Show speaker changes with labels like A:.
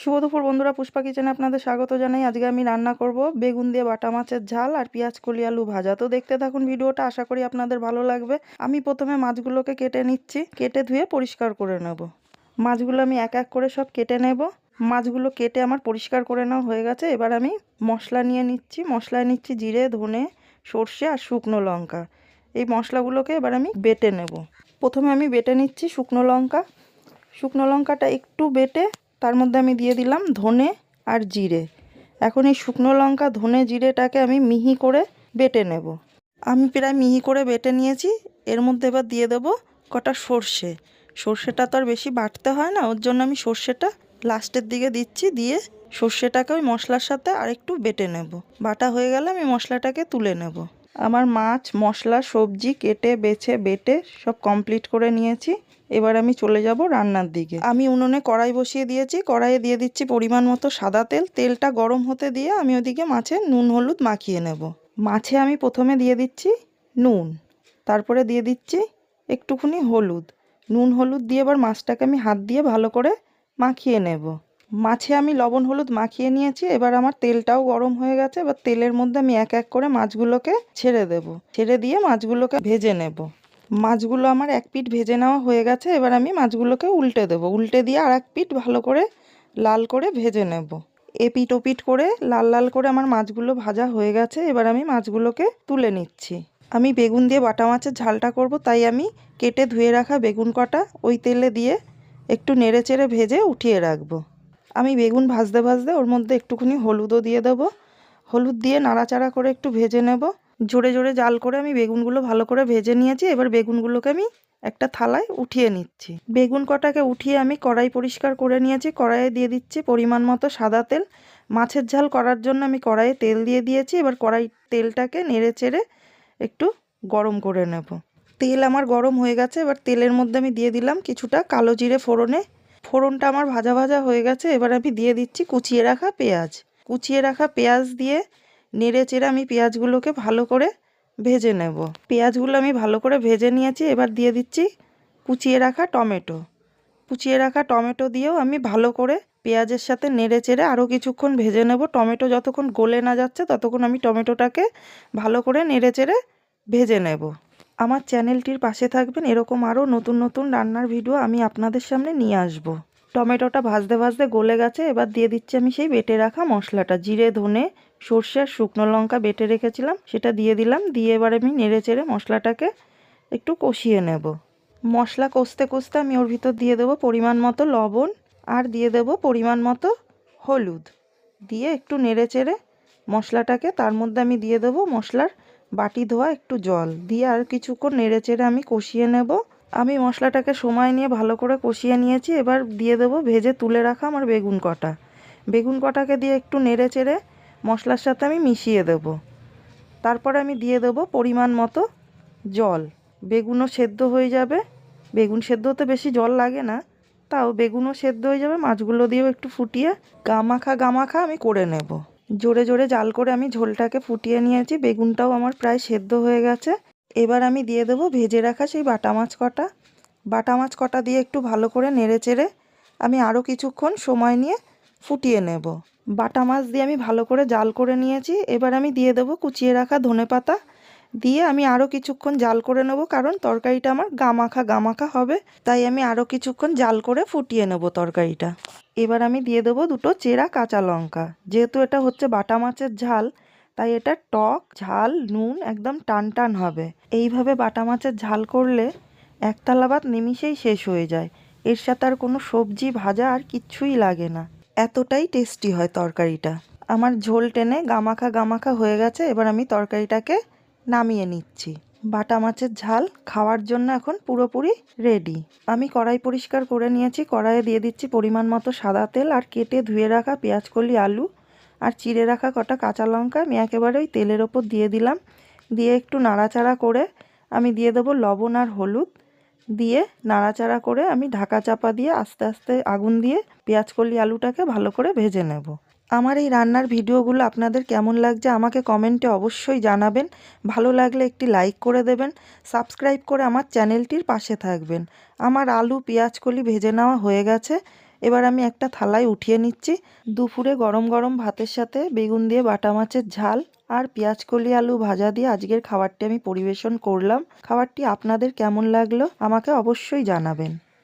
A: শুভ দুপুর বন্ধুরা, পুষ্পা কিচেনে আপনাদের স্বাগত জানাই। আজকে আমি রান্না করব বেগুন দিয়ে বাটা মাছের ঝাল আর পেঁয়াজ কলি আলু ভাজা। তো দেখতে থাকুন ভিডিওটা, আশা করি আপনাদের ভালো লাগবে। আমি প্রথমে মাছগুলোকে কেটে নিচ্ছি, কেটে ধুয়ে পরিষ্কার করে নেব। মাছগুলো আমি এক এক করে সব কেটে নেব। মাছগুলো কেটে আমার পরিষ্কার করে নেওয়া হয়ে গেছে। এবার আমি মশলা নিয়ে নিচ্ছি। মশলায় নিচ্ছি জিরে, ধনে, সর্ষে আর শুকনো লঙ্কা। এই মশলাগুলোকে এবার আমি বেটে নেব। প্রথমে আমি বেটে নিচ্ছি শুকনো লঙ্কা। শুকনো লঙ্কাটা একটু বেটে তার মধ্যে আমি দিয়ে দিলাম ধনে আর জিরে। এখন এই শুকনো লঙ্কা, ধনে, জিরেটাকে আমি মিহি করে বেটে নেব। আমি প্রায় মিহি করে বেটে নিয়েছি। এর মধ্যে এবার দিয়ে দেব কটা সর্ষে। সর্ষেটা তো আর বেশি বাটতে হয় না, ওর জন্য আমি সর্ষেটা লাস্টের দিকে দিচ্ছি। দিয়ে সর্ষেটাকে ওই মশলার সাথে আরেকটু বেটে নেব। বাটা হয়ে গেলে আমি মশলাটাকে তুলে নেব। আমার মাছ, মশলা, সবজি কেটে বেছে বেটে সব কমপ্লিট করে নিয়েছি। এবার আমি চলে যাব রান্নার দিকে। আমি উনুনে কড়াই বসিয়ে দিয়েছি। কড়াইয়ে দিয়ে দিচ্ছি পরিমাণ মতো সাদা তেল। তেলটা গরম হতে দিয়ে আমি ওদিকে মাছে নুন হলুদ মাখিয়ে নেব। মাছে আমি প্রথমে দিয়ে দিচ্ছি নুন, তারপরে দিয়ে দিচ্ছি একটুখানি হলুদ। নুন হলুদ দিয়ে এবার মাছটাকে আমি হাত দিয়ে ভালো করে মাখিয়ে নেব। মাছে আমি লবণ হলুদ মাখিয়ে নিয়েছি। এবার আমার তেলটাও গরম হয়ে গেছে। এবার তেলের মধ্যে আমি এক এক করে মাছগুলোকে ছেড়ে দেব। ছেড়ে দিয়ে মাছগুলোকে ভেজে নেব। মাছগুলো আমার এক পিঠ ভেজে নেওয়া হয়ে গেছে। এবার আমি মাছগুলোকে উল্টে দেবো। উল্টে দিয়ে আর এক পিঠ ভালো করে লাল করে ভেজে নেব। এপিঠ ওপিঠ করে লাল লাল করে আমার মাছগুলো ভাজা হয়ে গেছে। এবার আমি মাছগুলোকে তুলে নিচ্ছি। আমি বেগুন দিয়ে বাটা মাছের ঝালটা করব, তাই আমি কেটে ধুয়ে রাখা বেগুন কটা ওই তেলে দিয়ে একটু নেড়ে চেড়ে ভেজে উঠিয়ে রাখবো। আমি বেগুন ভাজতে ভাজতে ওর মধ্যে একটুখানি হলুদও দিয়ে দেবো। হলুদ দিয়ে নাড়াচাড়া করে একটু ভেজে নেব। জোরে জোরে জাল করে আমি বেগুনগুলো ভালো করে ভেজে নিয়েছি। এবার বেগুনগুলোকে আমি একটা থালায় উঠিয়ে নিচ্ছি। বেগুন কটাকে উঠিয়ে আমি কড়াই পরিষ্কার করে নিয়েছি। কড়াইয়ে দিয়ে দিচ্ছি পরিমাণ মতো সাদা তেল। মাছের ঝাল করার জন্য আমি কড়াইয়ে তেল দিয়ে দিয়েছি। এবার তেলটাকে নেড়ে চেড়ে একটু গরম করে নেব। তেল আমার গরম হয়ে গেছে। এবার তেলের মধ্যে আমি দিয়ে দিলাম কিছুটা কালো জিরে ফোড়নে। ফোড়নটা আমার ভাজা ভাজা হয়ে গেছে। এবার আমি দিয়ে দিচ্ছি কুচিয়ে রাখা পেঁয়াজ। কুচিয়ে রাখা পেঁয়াজ দিয়ে নেড়ে চেড়ে আমি পেঁয়াজগুলোকে ভালো করে ভেজে নেব। পেঁয়াজগুলো আমি ভালো করে ভেজে নিয়েছি। এবার দিয়ে দিচ্ছি কুচিয়ে রাখা টমেটো। কুচিয়ে রাখা টমেটো দিয়েও আমি ভালো করে পেঁয়াজের সাথে নেড়ে চেড়ে আরও কিছুক্ষণ ভেজে নেব। টমেটো যতক্ষণ গলে না যাচ্ছে ততক্ষণ আমি টমেটোটাকে ভালো করে নেড়ে চেড়ে ভেজে নেব। আমার চ্যানেলটির পাশে থাকবেন, এরকম আরও নতুন নতুন রান্নার ভিডিও আমি আপনাদের সামনে নিয়ে আসব। টমেটোটা ভাজতে ভাজতে গলে গেছে। এবার দিয়ে দিচ্ছি আমি সেই বেটে রাখা মশলাটা। জিরে, ধনে, সর্ষে আর শুকনো লঙ্কা বেটে রেখেছিলাম, সেটা দিয়ে দিলাম। দিয়ে এবার আমি নেড়ে চেড়ে মশলাটাকে একটু কষিয়ে নেব। মশলা কষতে কষতে আমি ওর ভিতর দিয়ে দেবো পরিমাণ মতো লবণ আর দিয়ে দেবো পরিমাণ মতো হলুদ। দিয়ে একটু নেড়ে চেড়ে মশলাটাকে তার মধ্যে আমি দিয়ে দেবো মশলার বাটি ধোয়া একটু জল দিয়ে আর কিছুক্ষণ নেড়ে চেড়ে আমি কষিয়ে নেব। আমি মশলাটাকে সময় নিয়ে ভালো করে কষিয়ে নিয়েছি। এবার দিয়ে দেবো ভেজে তুলে রাখা আমার বেগুন কটা। বেগুন কটাকে দিয়ে একটু নেড়ে চেড়ে মশলার সাথে আমি মিশিয়ে দেব। তারপরে আমি দিয়ে দেবো পরিমাণ মতো জল। বেগুনও সেদ্ধ হয়ে যাবে। বেগুন সেদ্ধ হতে বেশি জল লাগে না, তাও বেগুনও সেদ্ধ হয়ে যাবে। মাছগুলো দিয়েও একটু ফুটিয়ে গামাখা আমি করে নেব। জোরে জোরে জাল করে আমি ঝোলটাকে ফুটিয়ে নিয়েছি। বেগুনটাও আমার প্রায় সেদ্ধ হয়ে গেছে। এবার আমি দিয়ে দেবো ভেজে রাখা সেই বাটা মাছ কটা। বাটা মাছ কটা দিয়ে একটু ভালো করে নেড়ে চেড়ে আমি আরও কিছুক্ষণ সময় নিয়ে ফুটিয়ে নেব। বাটা মাছ দিয়ে আমি ভালো করে জাল করে নিয়েছি। এবার আমি দিয়ে দেবো কুচিয়ে রাখা ধনেপাতা। দিয়ে আমি আরও কিছুক্ষণ জাল করে নেব, কারণ তরকারিটা আমার গামাখা হবে, তাই আমি আরও কিছুক্ষণ জাল করে ফুটিয়ে নেব তরকারিটা। এবার আমি দিয়ে দেবো দুটো চেরা কাঁচা লঙ্কা। যেহেতু এটা হচ্ছে বাটা মাছের ঝাল, তাই এটা টক ঝাল নুন একদম টান টান হবে। এইভাবে বাটা মাছের ঝাল করলে এক থালা ভাত নিমিষেই শেষ হয়ে যায়। এর সাথে আর কোনো সবজি ভাজা আর কিচ্ছুই লাগে না, এতটাই টেস্টি হয় তরকারিটা। আমার ঝোল টেনে গামাখা হয়ে গেছে। এবার আমি তরকারিটাকে নামিয়ে নিচ্ছি। বাটা মাছের ঝাল খাওয়ার জন্য এখন পুরোপুরি রেডি। আমি কড়াই পরিষ্কার করে নিয়েছি। কড়াইয়ে দিয়ে দিচ্ছি পরিমাণ মতো সাদা তেল আর কেটে ধুয়ে রাখা পেঁয়াজ কলি আলু আর চিড়ে রাখা কটা কাঁচা লঙ্কা আমি একেবারে ওই তেলের ওপর দিয়ে দিলাম। দিয়ে একটু নাড়াচাড়া করে আমি দিয়ে দেবো লবণ আর হলুদ। দিয়ে নাড়াচাড়া করে আমি ঢাকা চাপা দিয়ে আস্তে আস্তে আগুন দিয়ে পেঁয়াজ কলি আলুটাকে ভালো করে ভেজে নেব। আমার এই রান্নার ভিডিওগুলো আপনাদের কেমন লাগছে আমাকে কমেন্টে অবশ্যই জানাবেন। ভালো লাগলে একটি লাইক করে দেবেন, সাবস্ক্রাইব করে আমার চ্যানেলটির পাশে থাকবেন। আমার আলু পেঁয়াজ কলি ভেজে নেওয়া হয়ে গেছে। এবার আমি একটা থালায় উঠিয়ে নিচ্ছি। দুপুরে গরম গরম ভাতের সাথে বেগুন দিয়ে বাটা মাছের ঝাল আর পেঁয়াজ কলি আলু ভাজা দিয়ে আজকের খাবারটি আমি পরিবেশন করলাম। খাবারটি আপনাদের কেমন লাগলো আমাকে অবশ্যই জানাবেন।